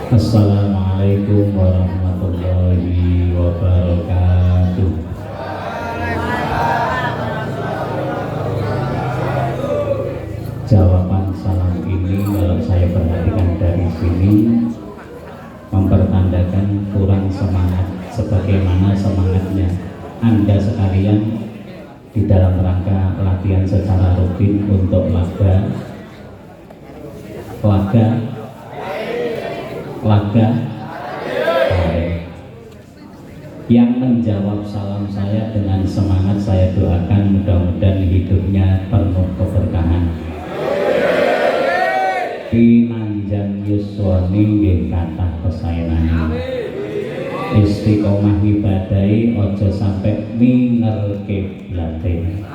Assalamualaikum warahmatullahi wabarakatuh. Jawaban salam ini kalau saya perhatikan dari sini mempertandakan kurang semangat sebagaimana semangatnya Anda sekalian di dalam rangka latihan secara rutin untuk laga yang menjawab salam saya dengan semangat. Saya doakan mudah-mudahan hidupnya penuh keberkahan, pinanjang yuswani nggih kathah kesaenane, istiqomah ibadahi ojo sampai minger kiblate.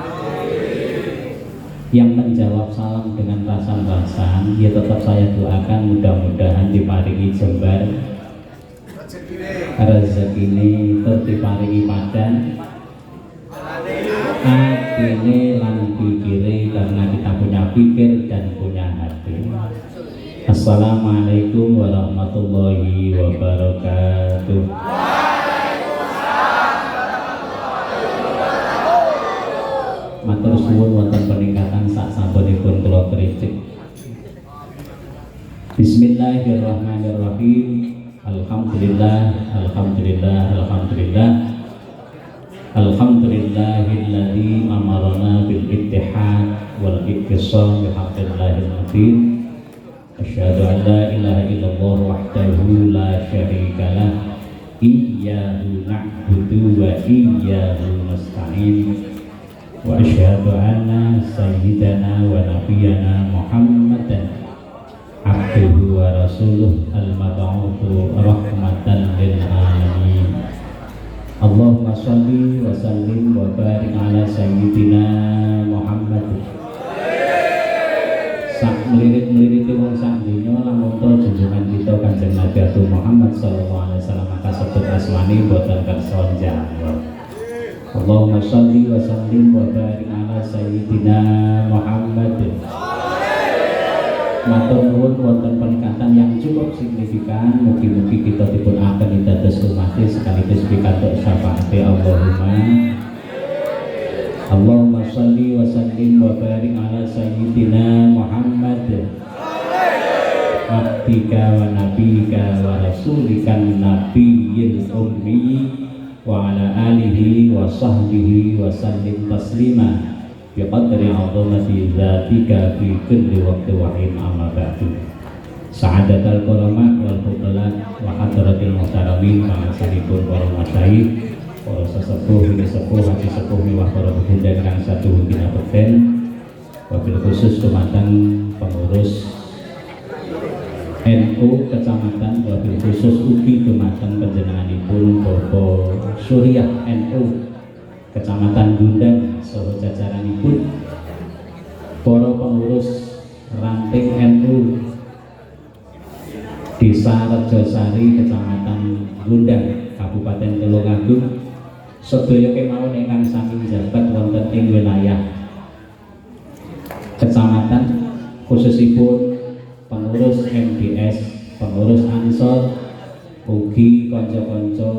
Yang menjawab salam dengan rasan-rasan ya tetap saya doakan mudah-mudahan diparingi jembar rezekine tur diparingi padan atine lan pikire, karena kita punya pikir dan punya hati. Assalamualaikum warahmatullahi wabarakatuh. Matur suwun wonten peningkatan sak sampunipun kula kritik. Bismillahirrahmanirrahim. Alhamdulillah, alhamdulillah, alhamdulillah. Alhamdulillahilladzi amarna bil ittihad wal ittisam bi haqqillahil mubin. Asyhadu an la ilaha illallah wahdahu la syarikalah. Iyyahu na'budu wa iyyahu nasta'in. Wa asyhadu anna sayyidana wa nabiyyana Muhammadan abduhu wa rasuluh al-mab'utsu rahmatan lil alamin. Allahumma shalli wa sallim wa barik ala sayyidina Muhammad. Sak melirit-meliriti wong sak donya lamun to junjungan kita Kanjeng Nabi Muhammad sallallahu alaihi wasallam kasebut asmani boten kersa njawab. Allahumma sholli wa sallim wa barik ala sayyidina Muhammad. Matur nuwun wonten peningkatan yang cukup signifikan. Mugi-mugi kita dipun akan dados umat sekaligus pikantuk syafaat Allahumma sholli wa sallim wa barik ala sayyidina Muhammad. Abdika wa nabika wa rasulikan nabiyil ummi wa ala alihi wa sahbihi wa sallim taslima bi qadri 'azamati dzatika fi kulli waqti wa hin, amma ba'du. Sa'adatul qurama wal fudala wa hadratil muhtaramin pangasanipun para masyayikh, para sesepuh, haji sepuh miwah para bunda kang satu bina bekten, wabil khusus dumateng pengurus NU Kecamatan, wabil khusus ugi dumateng panjenenganipun Bapak Surya NU Kecamatan Gundang saha jajaranipun, para pengurus ranting NU Desa Rejosari Kecamatan Gundang Kabupaten Tulungagung, sedaya kemawon ingkang sami jabat wonten ing wilayah kecamatan, khususipun pengurus MDS, pengurus Ansor, ugi kanca-kanca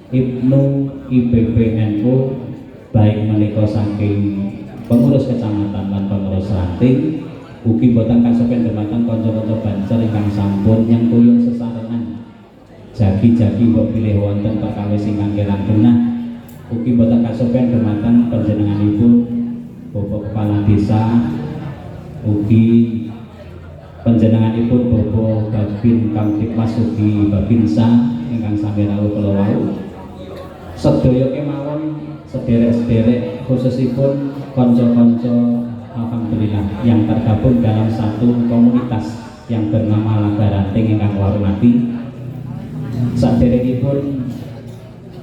Ibnu IPPNU baik menika saking pengurus kecamatan lan pengurus ranting, ugi boten kasopen dumateng kanca-kanca banser ingkang sampun nyengkuyung sesarengan jagi-jagi mbok pilih wonten perkawis ingkang kirang genah, ugi boten kasopen dumateng panjenenganipun Bapak Kepala Desa, ugi panjenenganipun Bapak Babin Kamtipmas ugi Babinsa ingkang sami rawuh kula wau, sedaya kemawon sederek-sederek khususipun kanca-kanca alhamdulillah yang tergabung dalam satu komunitas yang bernama Laga Ranting ingkang kula hormati. Saderengipun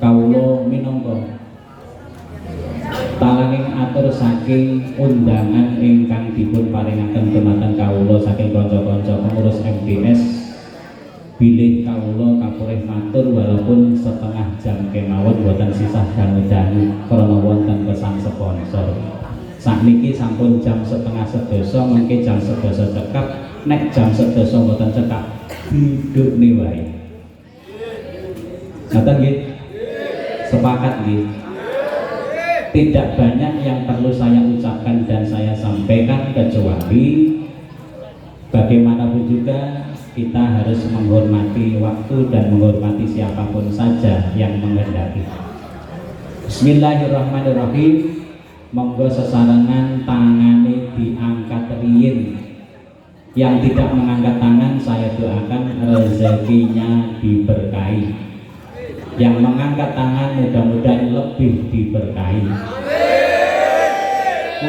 kawula minangka talanging atur saking undangan ingkang dipun paringaken dumateng kawula saking kanca-kanca pengurus MDS, bilih kawula kapurih matur walaupun setengah jam kemawon boten sisah dangu-dangu krana wonten pesan sponsor. Sakniki sampun jam setengah sedasa, mengke jam sedasa cekap, nek jam sedasa boten cekap didukne wae. Ngoten nggih? Sepakat nggih? Tidak banyak yang perlu saya ucapkan dan saya sampaikan kecuali bagaimanapun juga kita harus menghormati waktu dan menghormati siapapun saja yang menghendaki. Bismillahirrahmanirrahim. Monggo sesarengan tangane diangkat riyin. Yang tidak mengangkat tangan saya doakan rezekinya diberkahi. Yang mengangkat tangan mudah-mudahan lebih diberkahi.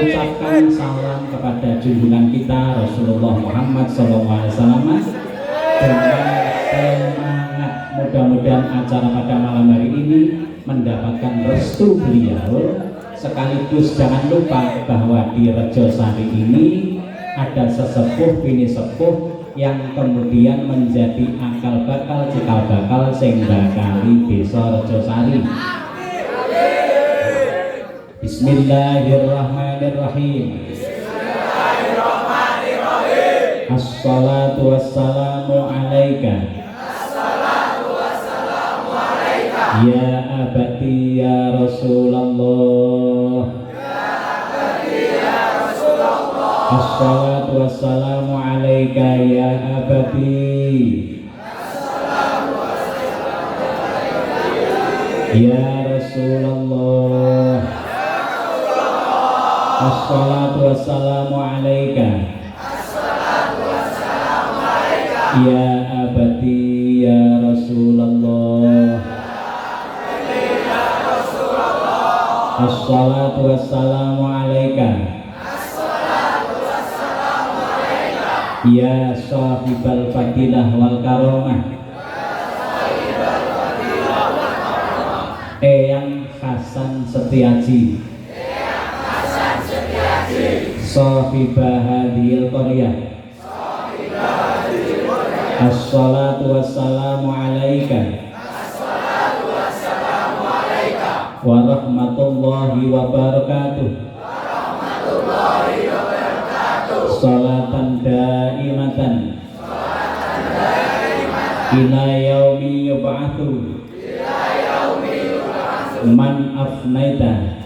Ucapkan salam kepada junjungan kita Rasulullah Muhammad SAW dengan semangat. Mudah-mudahan acara pada malam hari ini mendapatkan restu beliau. Sekaligus jangan lupa bahwa di Rejosari ini ada sesepuh bini sepuh yang kemudian menjadi akal bakal cikal bakal sing bakali desa Rejosari. Bismillahirrahmanirrahim. Assalatu wassalamu alaika. Ya abadi ya Rasulullah. Assalatu wassalamu alaika ya abadi. Ya Rasulullah. Assalatu wassalamu alaika. Ya abadi ya Rasulullah. Assalatu wassalamu alaika. Ya sahibal fadilah wal karamah. Eyang Hasan Setiaji. Sahibah hadhil qaryah. Assalatu wassalamu alaika. Wa rahmatullahi wa barakatuh. Salatan daimatan ila yaumi yub'atsu man afnaita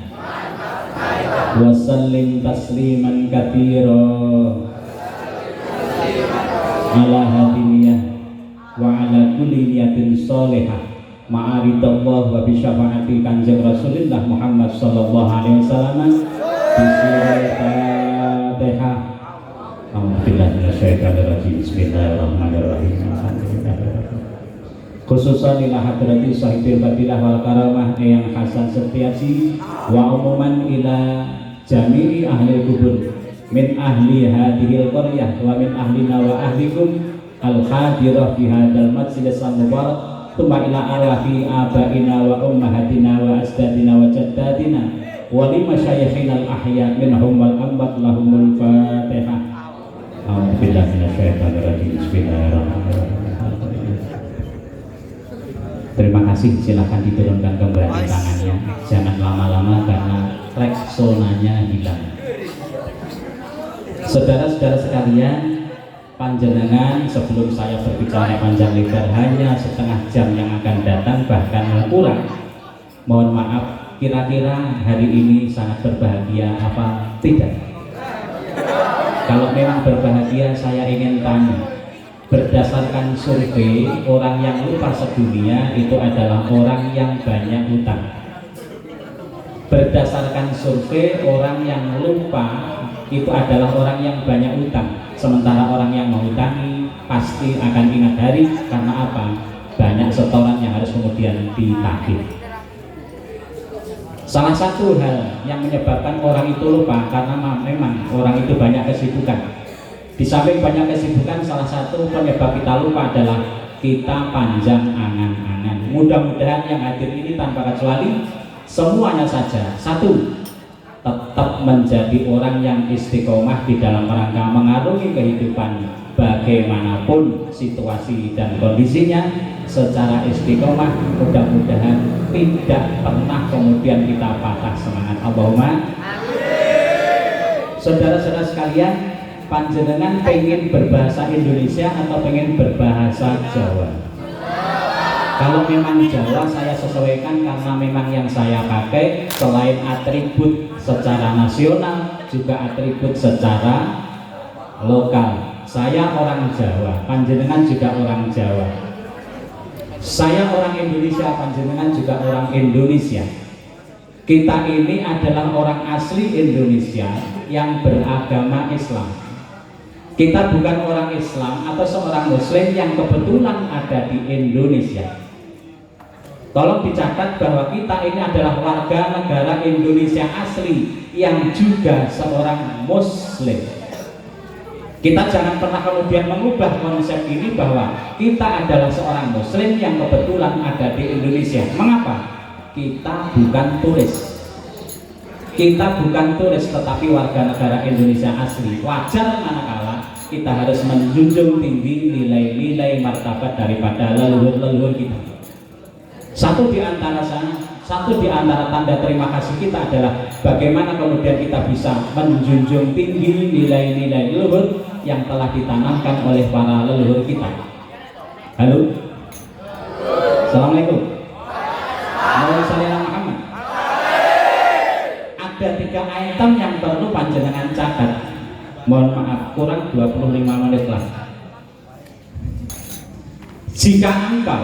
wa sallim tasliman katsira ala hadiniyah wa ala kulli niyatin sholihah ma'aridallah wa bi syafaati kanjeng Rasulullah Muhammad sallallahu alaihi wasallam. Bismillahirrahmanirrahim. Bismillahirrahmanirrahim. Khususan ila hadrati sahibil fadilah wal karamah Eyang Hasan Setiaji wa umuman ila jami'i ahli kubur min ahli hadhil qaryah wa min ahlina wa ahlikum al hadirah fi hadzal majlis al mubarak thumma ila arwahi abaina wa ummahatina wa asdadina wa jaddatina wa li masyayikhina al ahya minhum wal amwat lahumul fatihah. Bismillahirrahmanirrahim. Terima kasih, silahkan diturunkan kembali tangannya. Jangan lama-lama karena reksonanya hilang. Saudara-saudara sekalian, panjenengan sebelum saya berbicara panjang lebar hanya setengah jam yang akan datang bahkan kurang. Mohon maaf, kira-kira hari ini sangat berbahagia apa tidak? Kalau memang berbahagia, saya ingin tanya, berdasarkan survei, orang yang lupa sedunia itu adalah orang yang banyak utang. Berdasarkan survei, orang yang lupa itu adalah orang yang banyak utang. Sementara orang yang mengutangi pasti akan ingat hari, karena apa? Banyak setoran yang harus kemudian ditagih. Salah satu hal yang menyebabkan orang itu lupa karena memang orang itu banyak kesibukan. Di samping banyak kesibukan, salah satu penyebab kita lupa adalah kita panjang angan-angan. Mudah-mudahan yang hadir ini tanpa kecuali semuanya saja, satu, tetap menjadi orang yang istiqomah di dalam rangka mengarungi kehidupan bagaimanapun situasi dan kondisinya secara istiqomah. Mudah-mudahan tidak pernah kemudian kita patah semangat. Allahumma amin. Saudara-saudara sekalian, panjenengan pengen berbahasa Indonesia atau pengen berbahasa Jawa? Kalau memang Jawa saya sesuaikan karena memang yang saya pakai selain atribut secara nasional juga atribut secara lokal. Saya orang Jawa, panjenengan juga orang Jawa. Saya orang Indonesia, panjenengan juga orang Indonesia. Kita ini adalah orang asli Indonesia yang beragama Islam. Kita bukan orang Islam atau seorang Muslim yang kebetulan ada di Indonesia. Tolong dicatat bahwa kita ini adalah warga negara Indonesia asli yang juga seorang Muslim. Kita jangan pernah kemudian mengubah konsep ini bahwa kita adalah seorang Muslim yang kebetulan ada di Indonesia. Mengapa? Kita bukan turis. Kita bukan turis tetapi warga negara Indonesia asli. Wajar manakala kita harus menjunjung tinggi nilai-nilai martabat daripada leluhur-leluhur kita. Satu di antara tanda terima kasih kita adalah bagaimana kemudian kita bisa menjunjung tinggi nilai-nilai leluhur yang telah ditanamkan oleh para leluhur kita. Halo? Assalamualaikum. Waalaikumsalam. Ada 3 item yang perlu panjenengan catat. Mohon maaf, kurang 25 menit lah. Jika engkau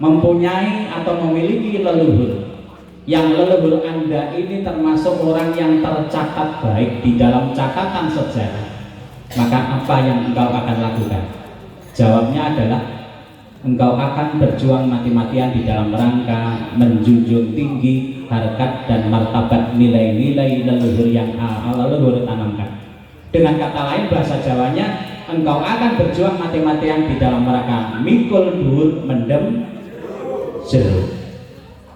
mempunyai atau memiliki leluhur, yang leluhur Anda ini termasuk orang yang tercatat baik di dalam catatan sejarah, maka apa yang engkau akan lakukan? Jawabnya adalah engkau akan berjuang mati-matian di dalam rangka menjunjung tinggi harkat dan martabat nilai-nilai leluhur yang leluhur tanamkan. Dengan kata lain, bahasa Jawanya, engkau akan berjuang mati-matian di dalam rangka mikul dhuwur mendem jero.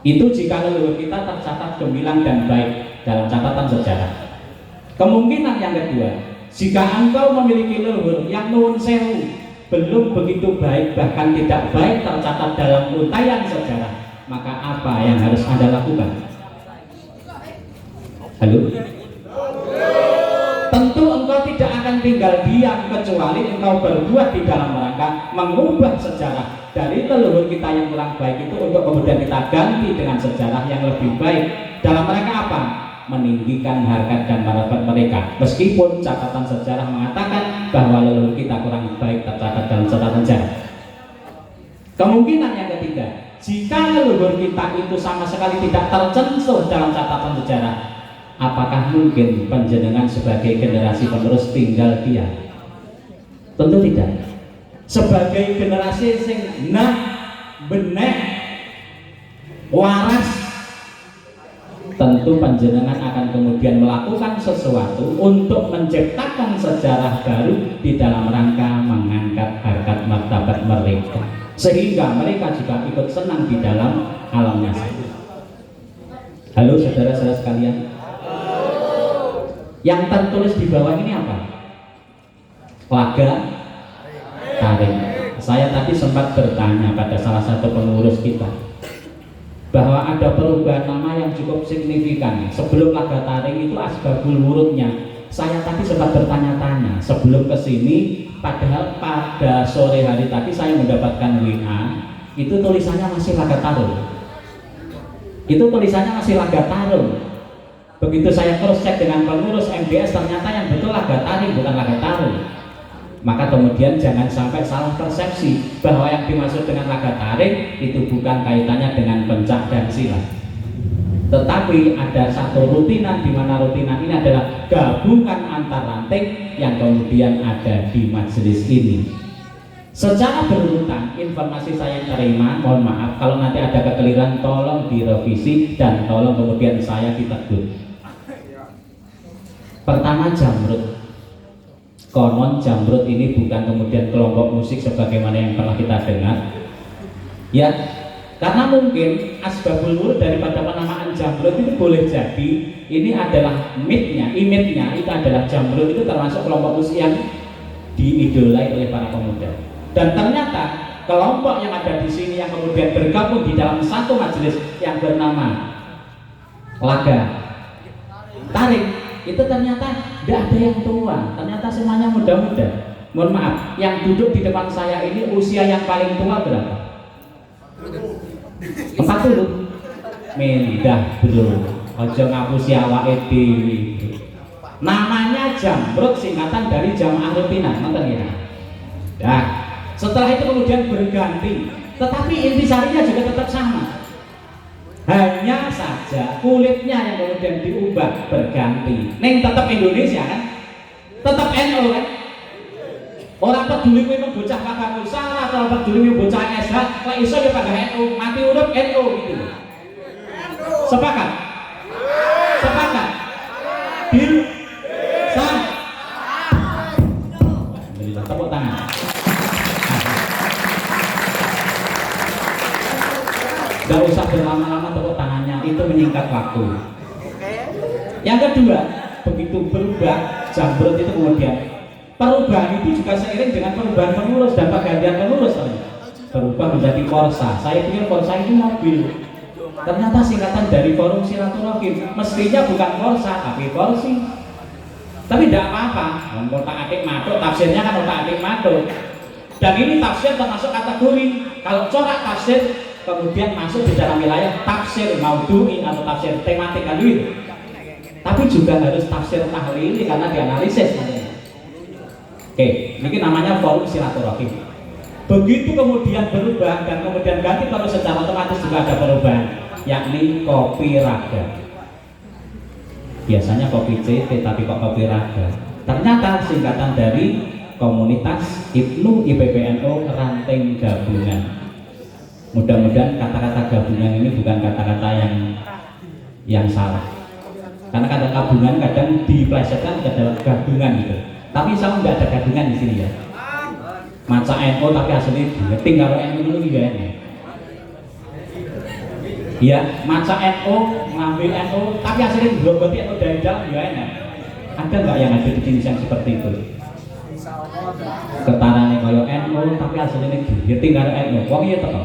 Itu jika leluhur kita tercatat gemilang dan baik dalam catatan sejarah. Kemungkinan yang kedua, jika engkau memiliki leluhur yang nuwun sewu belum begitu baik, bahkan tidak baik tercatat dalam untayan sejarah, maka apa yang harus Anda lakukan? Halo? Tentu engkau tidak akan tinggal diam kecuali engkau berbuat di dalam rangka mengubah sejarah dari leluhur kita yang kurang baik itu untuk kemudian kita ganti dengan sejarah yang lebih baik. Dalam rangka apa? Meninggikan harkat dan martabat mereka, meskipun catatan sejarah mengatakan bahwa leluhur kita kurang baik tercatat dalam catatan sejarah. Kemungkinan yang ketiga, jika leluhur kita itu sama sekali tidak tercencur dalam catatan sejarah, apakah mungkin panjenengan sebagai generasi penerus tinggal diam? Tentu tidak. Sebagai generasi sing benek waras, tentu panjenengan akan kemudian melakukan sesuatu untuk menciptakan sejarah baru di dalam rangka mengangkat harkat martabat mereka, sehingga mereka juga ikut senang di dalam alam nyata. Halo saudara-saudara sekalian, yang tertulis di bawah ini apa? Laga taring. Saya tadi sempat bertanya pada salah satu pengurus kita bahwa ada perubahan nama yang cukup signifikan. Sebelum laga taring itu asbabul wurudnya, saya tadi sempat bertanya-tanya sebelum kesini, padahal pada sore hari tadi saya mendapatkan WA, itu tulisannya masih laga tarung. Itu tulisannya masih laga tarung. Begitu saya cross check dengan pengurus MBS, ternyata yang betul laga taring bukan laga tarung. Maka kemudian jangan sampai salah persepsi bahwa yang dimaksud dengan laga taring itu bukan kaitannya dengan pencak dan silat, tetapi ada satu rutinan di mana rutinan ini adalah gabungan antar ranting yang kemudian ada di majelis ini. Secara berurutan informasi saya terima, mohon maaf kalau nanti ada kekeliruan tolong direvisi dan tolong kemudian saya ditegur. Pertama, jamrut. Konon jamrut ini bukan kemudian kelompok musik sebagaimana yang pernah kita dengar, ya, karena mungkin asbabul wurud daripada penamaan jamrut itu boleh jadi ini adalah image-nya itu adalah jamrut itu termasuk kelompok musik yang diidolai oleh para pemuda. Dan ternyata kelompok yang ada di sini yang kemudian bergabung di dalam satu majelis yang bernama laga taring itu ternyata tidak ada yang tua, ternyata semuanya muda-muda. Mohon maaf, yang duduk di depan saya ini usia yang paling tua berapa? 40. Mendah bro, ojo ngapusi awake dhewe. Namanya Jamrut, singkatan dari Jamaah Rutinan, nonton ya. Nah, setelah itu kemudian berganti, tetapi intisarinya juga tetap sama. Hanya saja kulitnya yang kemudian diubah berganti. Neng tetap Indonesia kan? Tetap NU kan? Orang peduli memang bocah kakak usaha atau peduli memang bocah SH, lah iso dia pakai NU, mati urut NU gitu. Sepakat? Sepakat? Deal? Sah? Alhamdulillah, tepuk tangan. Gak usah berlama-lama tepuk tangannya, itu menyingkat waktu. Yang kedua, begitu berubah Jamrut itu kemudian perubahan itu juga seiring dengan perubahan pengurus dan pergantian pengurus. Berubah menjadi Korsa. Saya pikir Korsa itu mobil, ternyata singkatan dari Forum Silaturahim. Mestinya bukan Korsa tapi Korsi. Tapi tidak apa-apa, otak atik matuk, tafsirnya kan otak atik matuk. Dan ini tafsir termasuk kategori, kalau corak tafsir kemudian masuk di dalam wilayah tafsir maudhu'i atau tafsir tematik kan gitu. Tapi juga harus tafsir tahlili karena dianalisis. Oke, ini namanya Forum Silaturahim. Begitu kemudian berubah dan kemudian ganti terus secara otomatis juga ada perubahan, yakni Kopi Raga. Biasanya Kopi CT tapi kok Kopi Raga. Ternyata singkatan dari Komunitas Ibnu IPPNU Ranting Gabungan. Mudah-mudahan kata-kata gabungan ini bukan kata-kata yang salah. Karena kata gabungan kadang diplesetkan ke dalam gabungan gitu. Tapi saya nggak ada gabungan di sini ya. Maca NU tapi aslinya digeting kalau NU dulu juga ini. Ya, maca NU, ngambil NU tapi aslinya berarti NU dari dalam juga enak. Ada nggak yang ada di sini yang seperti itu? Ketarane koyo NU tapi aslinya digeting kalau NU. Wong iya teko.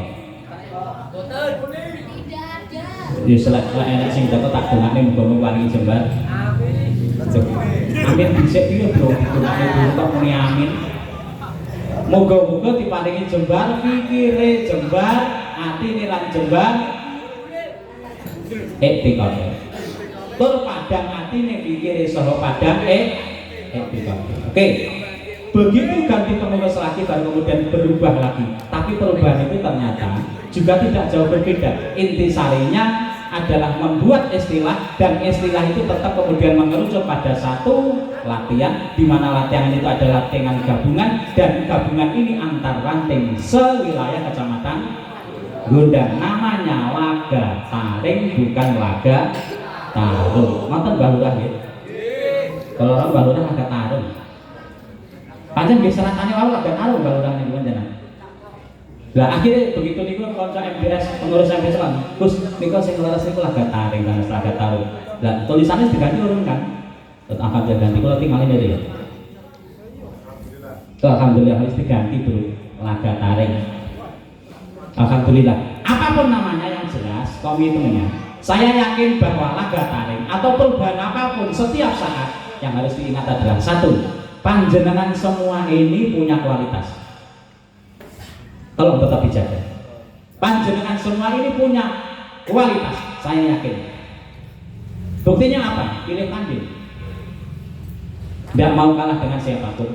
Ya selek-selek enak sing teko tak dongane muga-muga waringi jembar. Amin dhisik iki bro, dongane dulu kok muni amin. Moga-moga diparingi jembar, pikire jembar, atine lan jembar. Etikot. Tur padang atine pikire saha padang etikot. Oke. Begitu ganti pengurus lagi baru kemudian berubah lagi. Tapi perubahan itu ternyata juga tidak jauh berbeda. Intisarinya adalah membuat istilah, dan istilah itu tetap kemudian mengerucut pada satu latihan, di mana latihan itu adalah latihan gabungan, dan gabungan ini antar ranting sewilayah kecamatan Gondang. Namanya Laga Taring, bukan Laga Tarung. Nonton Balurah ya? Kalau orang Balurah Laga Tarung. Panjang bisa rasanya wae Laga Tarung Balurah nih gimana? Lah akhirnya begitu niku kanca MBS pengurus MBS kan, Gus niku sing leres niku Laga Taring dan Laga Tarung. Lah tulisannya diganti urun kan? Akan diganti kula tinggalin dari ya. Alhamdulillah harus diganti bro, Laga Taring. Alhamdulillah. Apapun namanya yang jelas komitmennya. Saya yakin bahwa Laga Taring atau perubahan apapun setiap saat yang harus diingat adalah satu, panjenengan semua ini punya kualitas. Tolong tetap dijaga. Panjenengan semua ini punya kualitas, saya yakin. Buktinya apa? Pilih tanding. Tidak mau kalah dengan siapapun.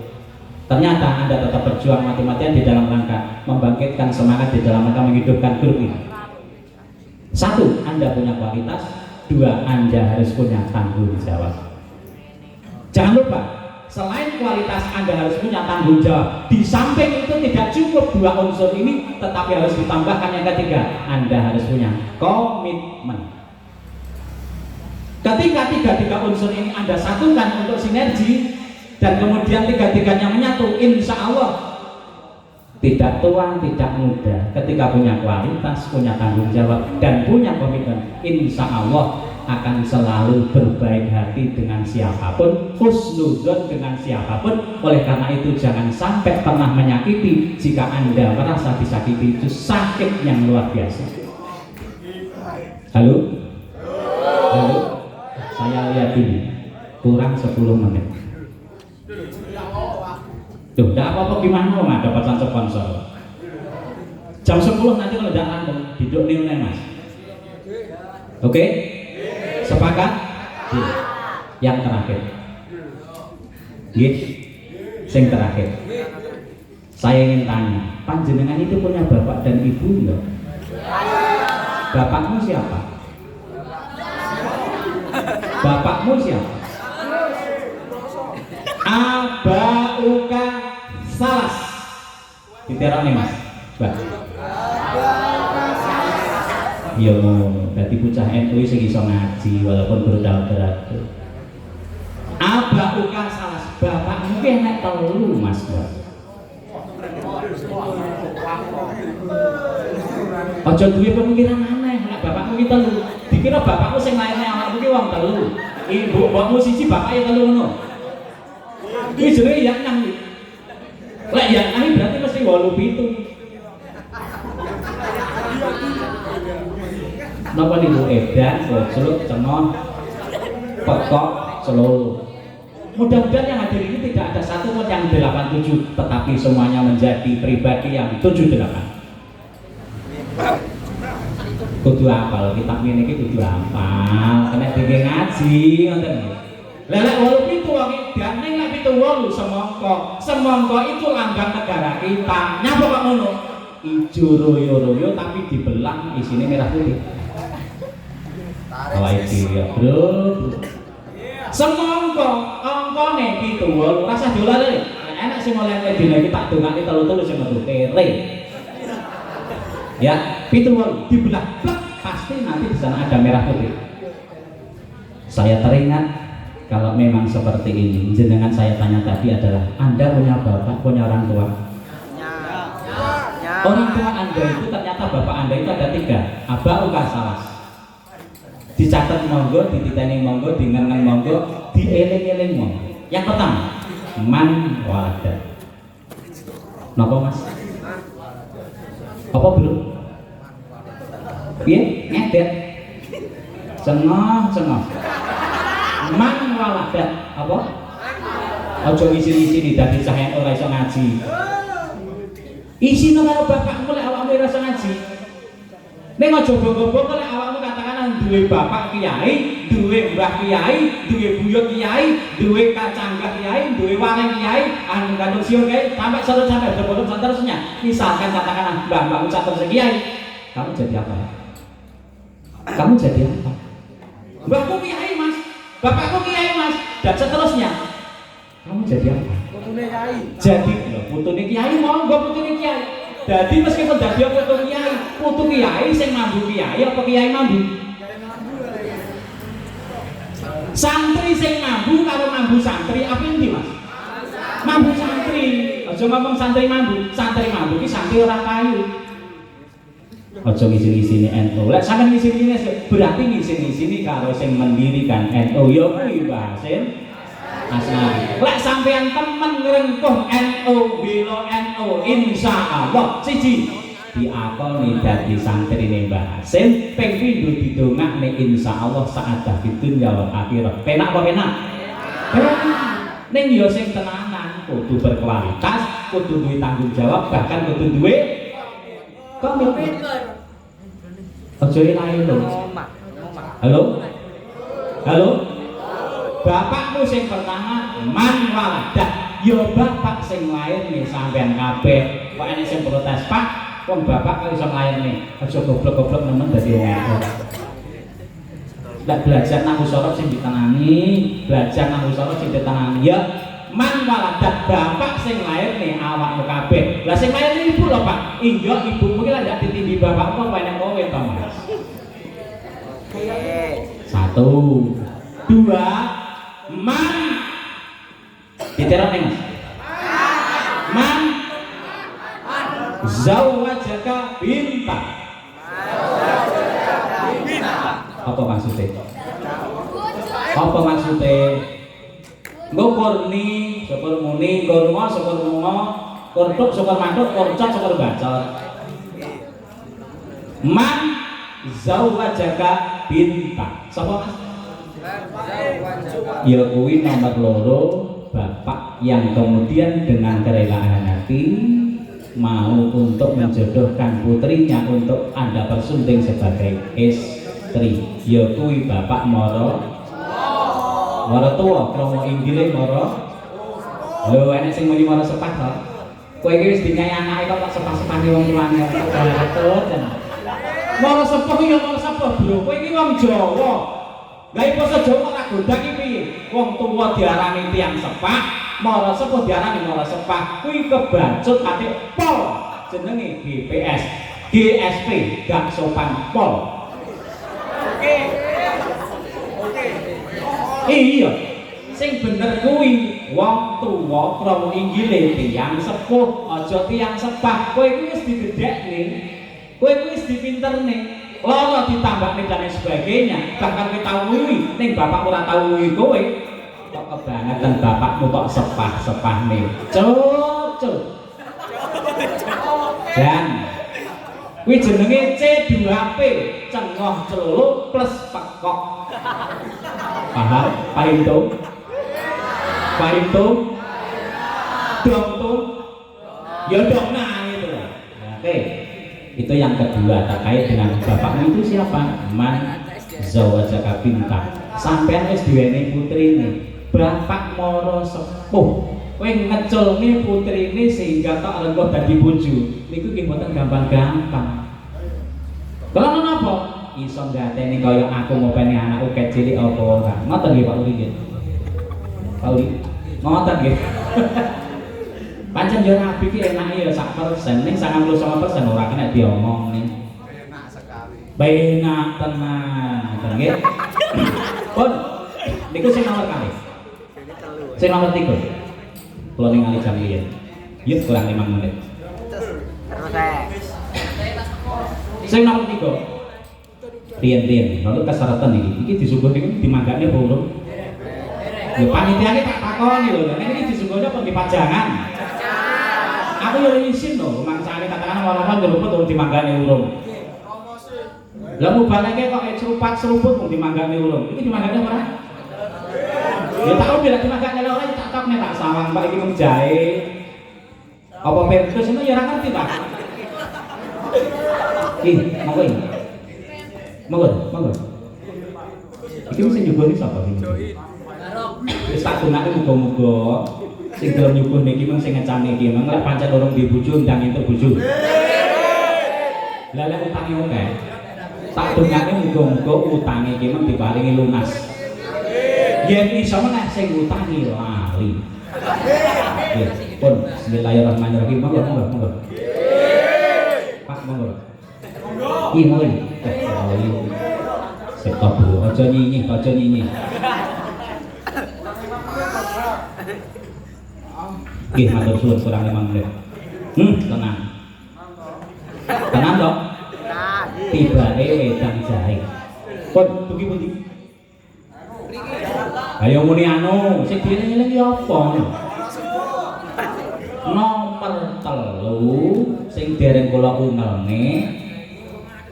Ternyata Anda tetap berjuang mati-matian di dalam rangka membangkitkan semangat, di dalam rangka menghidupkan grup ini. Satu, Anda punya kualitas. Dua, Anda harus punya tanggung jawab. Jangan lupa, selain kualitas Anda harus punya tanggung jawab. Di samping itu tidak cukup dua unsur ini, tetapi harus ditambahkan yang ketiga, Anda harus punya komitmen. Ketika tiga unsur ini Anda satukan untuk sinergi, dan kemudian tiga-tiganya menyatu, insya Allah tidak tua, tidak muda. Ketika punya kualitas, punya tanggung jawab, dan punya komitmen, insya Allah akan selalu berbaik hati dengan siapapun, husnuzon dengan siapapun. Oleh karena itu jangan sampai pernah menyakiti. Jika Anda merasa disakiti, itu sakit yang luar biasa. Halo? Halo? Saya lihat ini. kurang 10 menit. Tuh, enggak apa-apa gimana Mas, dapat sponsor. Jam 10 nanti kalau tidak rampung, duduk nih Mas. Oke? Sepakat? Yang terakhir. Nggih. Sing terakhir. Saya ingin tanya, panjenengan itu punya bapak dan ibu enggak? Bapakmu siapa? Bapakmu siapa? Abauka salas. Diterang nih Mas. Mbak. Yo, berarti bocah NU sing iso ngaji walaupun berat-berat. Abauka salas. Bapakmu ki enek telu Mas. Aja duwe pemikiran aneh, nek bapakmu ki telu. Dikira bapakmu sing lairne awakmu ki wong telu. Ibu mbokmu siji, bapake telu ngono. Iki jenenge yak nang. Lek yak nang berarti mesti 8 7. Napa niku edan, celuk, cengok, pekok, seluruh. Mudah-mudahan yang hadir ini tidak ada satu pun yang 87, tetapi semuanya menjadi pribadi yang 78. Kudu apal, kitab ini kudu apal, kena dikira ngaji, ngoten nggih. Lelek 8 itu wong edan, ning lek 7 semongko itu lambang negara kita. Nyapa kok ngono? Ijo royo-royo tapi dibelang isine merah putih. Awake dhewe, Bro. Semongko angkane 7 rasa dolare. Enak sing oleh dina iki tak dongake telu-telu sing metu kere. Ya, 7 dibelah plek, pasti nanti di sana ada merah putih. Saya teringat kalau memang seperti ini, jenengan saya tanya tadi adalah Anda punya bapak, punya orang tua? Orang tua Anda itu ternyata bapak Anda itu ada 3. Abauka salas. Dicatat monggo, dititeni monggo, dingengen monggo, dieling-eling monggo. Yang pertama, man walada. Napa Mas? Apa belum? Piye? Ngedet. Cengah. Man walada. Apa? Aja isi-isi dadi cahyan ora iso ngaji. Isine karo bapakmu lek awakmu ora iso ngaji. Ning aja bonggo-bonggo lek awakmu katakan duwe bapak kiai, duwe mbah kiai, duwe buyut kiai, duwe kacanggah kiai, duwe wareng kiai, anu kandung sio kiai, sampai berbolong seterusnya. Misalkan katakan mbah-mbahmu catur kiai, kamu jadi apa? Kamu jadi apa? Mbahku kiai Mas, bapakku kiai Mas, dan seterusnya. Kamu jadi apa? Putune kiai. Jadi putune kiai monggo putune kiai. Jadi meskipun dadi putu kiai sing mambu kiai apa kiai mambu? Santri sing mambu karo mambu santri apa endi Mas? Mambu santri. Aja ngomong santri mambu ki santri ora payu. Aja ngisi-ngisini NU. Lek sampean ngisi-ngisini berarti ngisi-ngisini karo sing mendirikan NU ya kuwi Mbah Hasim Asnawi. Lek sampean temen ngrengkuh NU bela NU insyaallah siji diakoni dadi santrine Mbah Hasim, ping pindho didongakne insyaallah sa'adah di dunya wal akhirah. Penak apa penak? Penak. Ning ya sing tenanan kudu berkualitas, kudu duwe tanggung jawab, bahkan kudu duwe komitmen. Aja ilahi lho. Halo? Bapakmu sing pertama man waladah, ya bapak sing lairne sampean kabeh. Kok enek sing protes, Pak, wong bapak kok iso lairne. Aja goblok-goblok nemen dadi wong. Lek belajar nang usaha sing ditenani, belajar nang usaha sing ditenani. Ya man waladah, bapak sing lairne awakmu kabeh. Lah sing lairne ibu lho, Pak. Iya, ibumu ki lek ndak ditindih bapakmu apa enek kowe to, Mas? 1 2 man diterang nih Mas. Man zawajaka binta. Apa maksudnya? Nggo ni, syukur muni, kurma, syukur mungo, kurtuk, syukur mantuk, kurcot, syukur bacot. Man zawajaka binta. Sapa Mas? Ya kuwi nomor loro, bapak yang kemudian dengan kerelaan hati mau untuk menjodohkan putrinya untuk Anda persunting sebagai istri. Ya kuwi bapak moro tua kromo inggile moro. Lho enek sing muni moro sepah to. Kowe iki wis dinyayi anake kok sepah-sepane wong tuane. Moro sepuh ya moro sepuh, Bro. Kowe iki wong Jawa. Lah iki basa Jawa ora godhang iki piye? Wong tuwa diarani tiyang sepah, moro sepuh diarani moro sepah. Kuwi kebacut atik pol. Jenenge GPS. GSP, gak sopan pol. Oke. Iya. Sing bener kuwi wong tuwa krana inggile tiyang sepuh, aja tiyang sepah. Kowe iki wis digedhekne. Kowe iki wis dipinterne. Loro ditambahne dan sebagainya. Bahkan kowe tau nguwi, ning bapak ora tau nguwi kowe. Kok kebangetan bapakmu kok sepah-sepahne. Cucuk. Dan kuwi jenenge C2P, cengoh celuluk plus pekok. Paham? Paham tuh? Paham tuh? Dong tuh? Ya dong nah itu. Oke. Itu yang kedua terkait dengan bapakmu itu siapa? Man zawajaka binta. Sampean wis diwenehi putrine. Bapak moro sepuh. Kowe ngeculne putrine sehingga tok renggo dadi bojo. Niku ki mboten gampang-gampang. Kalau napa? Iso ngateni kaya aku ngopeni anak uket cilik apa ora. Ngoten nggih Pak Uli nggih. Pak Uli. Ngoten nggih. Pancen yo rabi ki enake ya sak persen ning 99% ora kena diomong nih. Enak sekali. Benak tenan, ngoten nggih. Pun niku sing nomor kali. Sing nomor 3. Kula ningali jam riyen. Yus kurang 5 menit. Sing nomor 3. Riyen-riyen, lalu keseratan iki disuguh niku dimanggane burung. Ya panitiane tak takoni lho, nek iki disuguhnya apa di pajangan? Aku yo isin lho, mangsane katakan orang-orang nyeruput urung dimanggane urung. Lah mubaleke kok cerupat-seruput mung dimanggane urung. Iki dimanggane ora? Ya tak udah lagi makan ora tak tok nek tak sawang Pak iki mung jahe. Apa pertus itu ya ora ngerti Pak. Ih, monggo iki. Monggo. Iki mesti nyugoni sapa iki? Wis tak gunake muga-muga sing gelem nyuguh niki mung sing ngecane iki mung lek pancen urung di bojo ndang entuk bojo. Lah lek utange akeh. Tak gunake muga-muga utange iki mung diparingi lunas. Yen iso meneh sing utangi lali. Nggih, pun bismillahirrahmanirrahim. Monggo. Pak monggo. Iki monggo. Stop dulu, aja nyinyi. Nggih, matur suwun kurang 5 menit. Tenang dong. Tibake wedang jahe. Pun pundi-pundi. Ayo muni anu, sing dieling-eling ya apa? Nomor 3 sing dereng kula ungelne.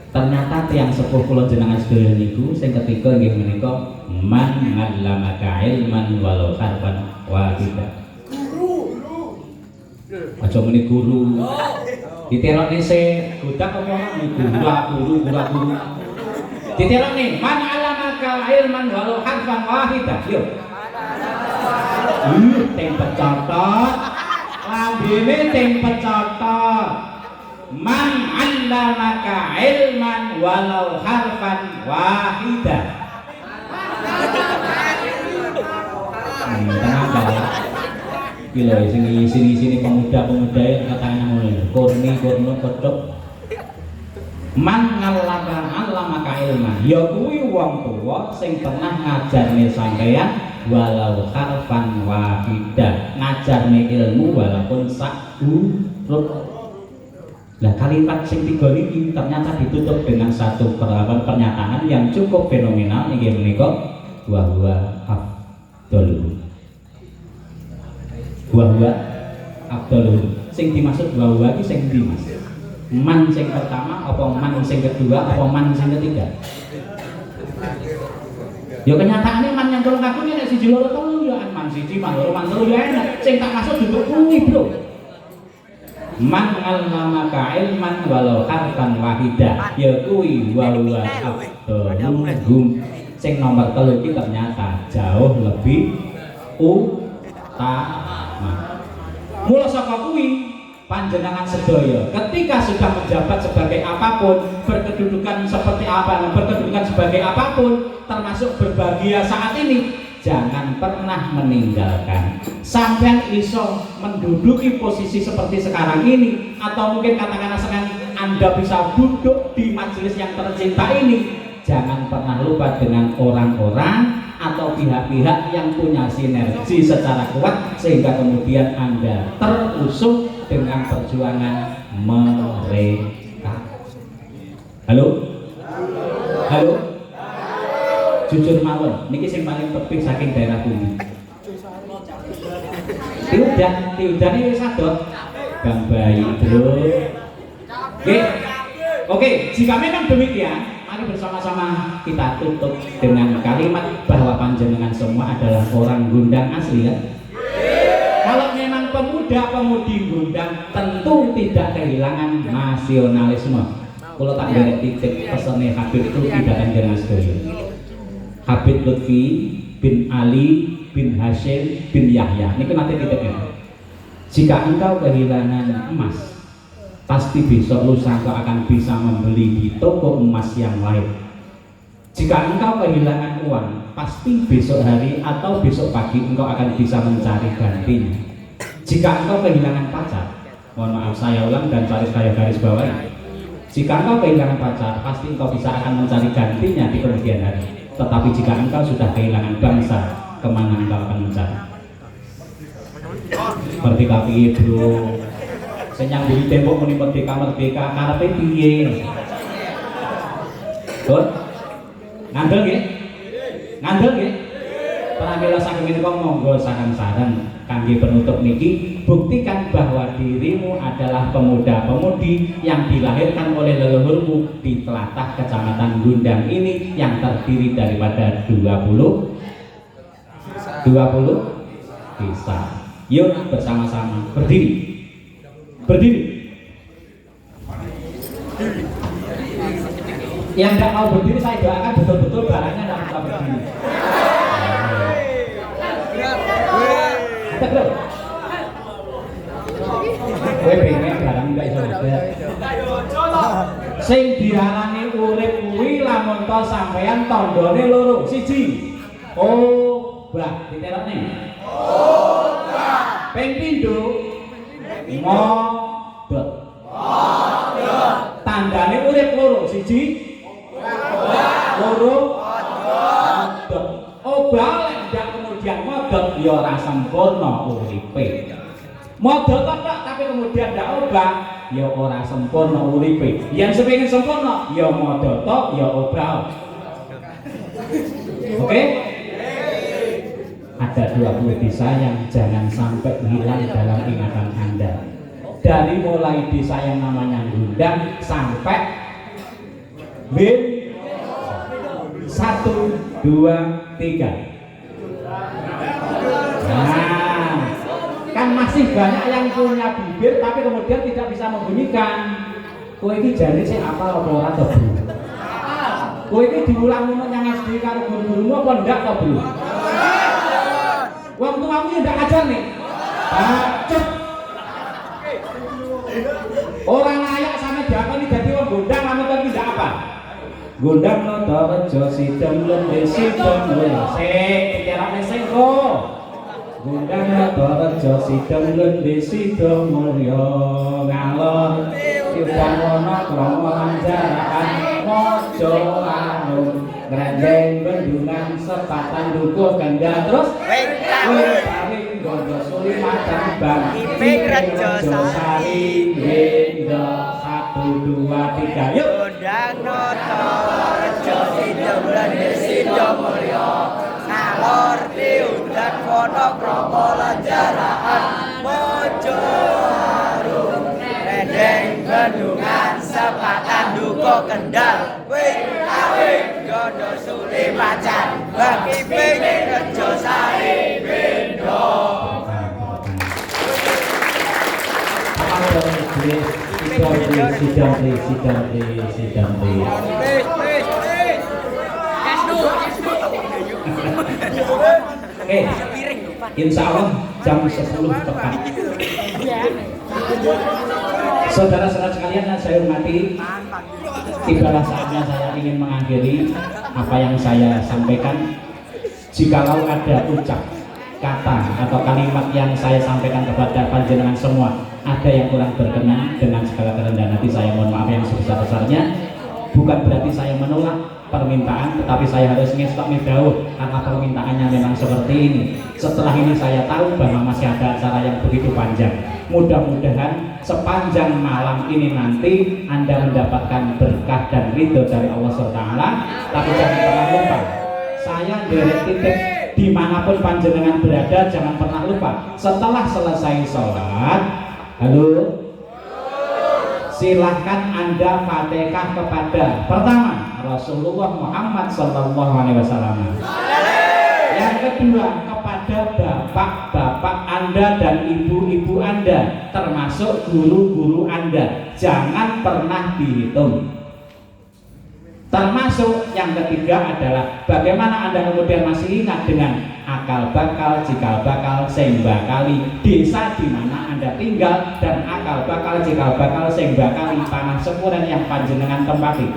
Ternyata tiang sepuh kula jenengan sedaya niku sing ketiga nggih menika man 'allamaka ilman walau harfan wahida. Aja muni guru. Diterokne se godak apa guru. Diterokne man 'allamaka ilman walau harfan wahida. Yo. Tempet catat. Lambene tempet catat. Man 'allamaka ilman walau harfan wahida. Tenang ya. Iki lho sini pemuda-pemuda yang katanya ngono. Kurni kodhok. Man 'allamaka ilman. Ya kuwi wong tuwa sing pernah ngajarne sampeyan walau harfan wahida. Ngajarne ilmu walaupun sak huruf. Nah kalimat sing 3 ini ternyata ditutup dengan satu pernyataan yang cukup fenomenal inggih menika wa huwa afdaluhum. Sing dimaksud wa huwa iki sing ndi Mas? Man sing pertama apa man sing kedua apa man sing ketiga? Ya kenyataane man yang tolong aku nek siji loro telu ya man siji man loro man telu ya enak. Sing tak maksud duduk kuwi, Bro. Man allamaka ilman walau harfan wahidah. Ya kuwi wa huwa afdalum. Sing nomor 3 iki ternyata jauh lebih utama. Mula saka kuwi panjenengan sedaya ketika sudah menjabat sebagai apapun, berkedudukan seperti apa, berkedudukan sebagai apapun, termasuk berbahagia saat ini, jangan pernah meninggalkan. Sampai iso menduduki posisi seperti sekarang ini, atau mungkin katakanlah sekarang Anda bisa duduk di majelis yang tercinta ini, jangan pernah lupa dengan orang-orang atau pihak-pihak yang punya sinergi secara kuat sehingga kemudian Anda terusung dengan perjuangan mereka. Halo? Halo? Jujur mawon, niki sing paling tebih saking daerah pundi? Tiudan ini wis sadot. Bang Bayi, Bro. Oke, jika memang demikian, mari bersama-sama kita tutup dengan kalimat bahwa panjenengan semua adalah orang Gundang asli ya. Kalau memang pemuda-pemudi Gundang tentu tidak kehilangan nasionalisme. Kalau tak ada titik pesannya Habib itu tidak akan jelas dulu. Habib Lutfi bin Ali bin Hashim bin Yahya. Ini nanti titiknya. Jika engkau kehilangan emas, pasti besok lusa engkau akan bisa membeli di toko emas yang lain. Jika engkau kehilangan uang, pasti besok hari atau besok pagi engkau akan bisa mencari gantinya. Jika engkau kehilangan pacar, mohon maaf saya ulang dan cari saya garis bawahi. Jika engkau kehilangan pacar, pasti engkau bisa akan mencari gantinya di kemudian hari. Tetapi jika engkau sudah kehilangan bangsa, kemana engkau akan mencari? Seperti kapiye, Bro? Senyang budi tembok muni merdeka karepe piye? Bon? Ngandel nggih? Ngandel nggih? Pramila saking menika monggo saran-saran kangge penutup niki, buktikan bahwa dirimu adalah pemuda-pemudi yang dilahirkan oleh leluhurmu di telatah Kecamatan Gundang ini yang terdiri daripada 20 desa. Yuk bersama-sama berdiri. Berdiri. Yang tidak mau berdiri saya doakan betul-betul barangnya tidak bisa berdiri. Ada bro. Kowe pengen barang enggak iso berdiri. Sing diarani urip kuwi lamun to sampeyan tandane loro. Siji. Obah diterokne. Obah. Ping pindho. Modot. Tandane urip loro. Siji. Loro. Modot. Obah lek ndak kemudian modot ya ora sempurna uripe. Modot tok tapi kemudian ndak obah ya ora sempurna uripe. Yang sepengin sempurna ya modot tok ya obah. Oke? Ada 20 desa yang jangan sampai hilang dalam ingatan Anda. Dari mulai desa yang namanya Gundang sampai Bin 1, 2, 3. Nah, kan masih banyak yang punya bibir tapi kemudian tidak bisa membunyikan. Kowe iki jane sing apa ora to, Bro? Kowe iki diulang-ulang yang SD karo guru-gurumu apa ndak to, Bro? Wong tuamu ndak ajar nih. Bacot. Orang layak sampe diakoni dadi wong Gundang lamun to ndak apa? Gundang nata rejo sidem lende sidem sik diterane sing kok. Gundang nata rejo sidem lende sidem mulya ngalor tiudan wana krama lanjarakan mojo anung grandeng bendungan sepatan dukuh kendal terus paring gondo suli macan bang iping rejo sari hingga 1, 2, 3 yuk. Gundang nata rejo sidem lende sidem mulya ngalor tiudan wana krama lanjarakan mojo anung grandeng bendungan sepatan dukuh kendal wing awing gondo suli macan Bagi ping Rejo Sari Bendo. Sidang. Oke, insya Allah jam 10 tepat. Saudara-saudara sekalian yang saya hormati, tibalah saatnya saya ingin mengakhiri apa yang saya sampaikan. Jikalau ada ucap, kata atau kalimat yang saya sampaikan kepada panjenengan semua ada yang kurang berkenan, dengan segala kerendahan hati saya mohon maaf yang sebesar-besarnya. Bukan berarti saya menolak permintaan, tetapi saya harus ngestok medauh karena permintaannya memang seperti ini. Setelah ini saya tahu bahwa masih ada acara yang begitu panjang. Mudah-mudahan sepanjang malam ini nanti Anda mendapatkan berkah dan ridho dari Allah SWT. Tapi jangan pernah lupa, saya derek titip dimanapun panjenengan berada, jangan pernah lupa setelah selesai sholat, halo, silahkan Anda Fatihah kepada pertama Rasulullah Muhammad SAW. Yang kedua kepada bapak-bapak Anda dan ibu-ibu Anda, termasuk guru-guru Anda, jangan pernah dihitung. Termasuk yang ketiga adalah bagaimana Anda kemudian masih ingat dengan akal bakal, cikal bakal, sing bakali desa di mana Anda tinggal, dan akal bakal, cikal bakal, sing bakali tanah semuran yang panjenengan tempati.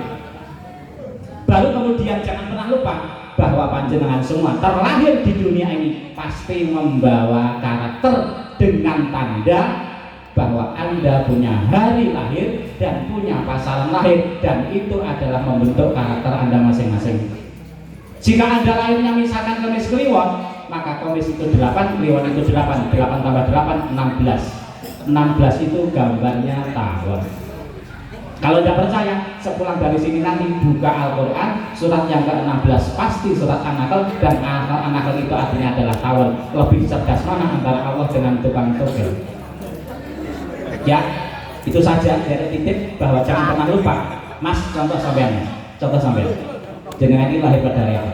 Baru kemudian jangan pernah lupa bahwa panjenengan semua terlahir di dunia ini pasti membawa karakter dengan tanda bahwa Anda punya hari lahir dan punya pasaran lahir, dan itu adalah membentuk karakter Anda masing-masing. Jika Anda lahirnya misalkan Kemis Kliwon, maka Kemis itu 8, Kliwon itu 8, 8 tambah 8, 16. 16 itu gambarnya tawon. Kalau tidak percaya, sepulang dari sini nanti buka Al-Quran surat yang ke-16, pasti surat An-Nahl, dan An-Nahl itu artinya adalah tawon. Lebih cerdas mana antara Allah dengan tukang togel? Ya, itu saja dari titip bahwa jangan pernah lupa. Mas, contoh sampean. Jenengan ini lahir pada hari apa?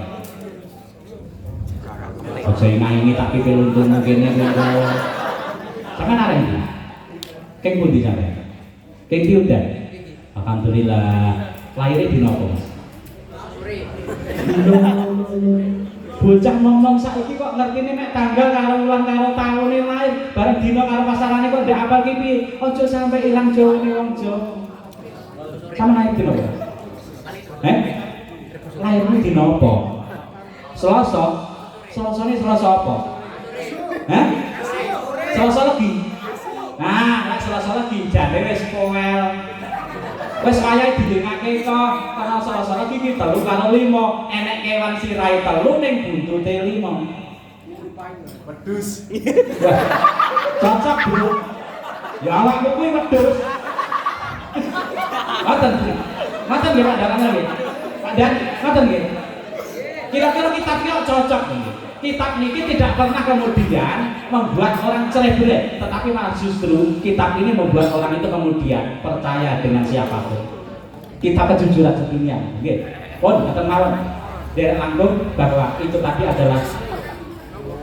Ojo ini tapi peluntung mungkin itu. Sampean arek iki. Keng pundi sampean? Keng Tiudan. Alhamdulillah. Lahirnya di nopo, Mas? Bocah ngomong saiki kok ngertine mek tanggal karo wulan karo taune lahir, bareng dina karo pasarane kok ndak apal ki piye? Aja sampe ilang jawane wong Jawa. Sama lahir dina apa? Lahirnya dina apa? Selasa. Selasane Selasa apa? Selasa lagi. Nah, lek Selasa lagi jane wis poel. Wes wayahe didengake kok karena salah-salah iki 3 karo 5 enek kewan sirahe 3 ning buntute 5. Wedhus. Cocok, Bro. Ya awakmu kuwi wedhus. Ngoten nggih Pak Dalan nggih. Pak Dan, ngoten nggih. Kira-kira kitab iki cocok nggih. Kitab niki tidak pernah kemudian membuat orang cerebral, tetapi malah justru kitab ini membuat orang itu kemudian percaya dengan siapapun. Kitab kejujuran sedunia, nggih. Pun ngaten mawon. Derek langkung bahwa itu tadi adalah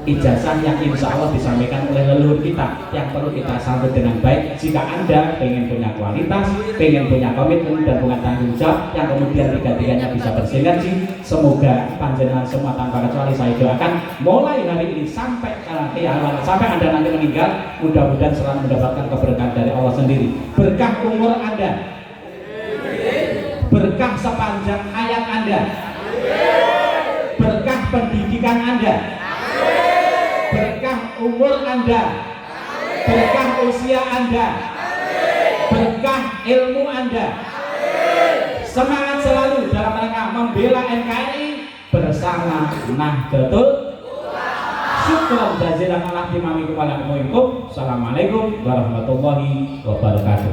ijazah yang insya Allah disampaikan oleh leluhur kita yang perlu kita sambut dengan baik. Jika Anda pengen punya kualitas, pengen punya komitmen dan punya tanggung jawab yang kemudian tiga-tiganya bisa bersinergi, semoga panjenengan semua tanpa kecuali saya doakan mulai hari ini sampai sampai Anda nanti meninggal, mudah-mudahan selalu mendapatkan keberkahan dari Allah sendiri. Berkah umur Anda, berkah sepanjang hayat Anda, berkah pendidikan Anda, berkah umur Anda, berkah usia Anda, berkah ilmu Anda. Semangat selalu dalam rangka membela NKRI bersama Nahdlatul Ulama. Syukran jazilan ala timamikum wa lakum. Assalamualaikum warahmatullahi wabarakatuh.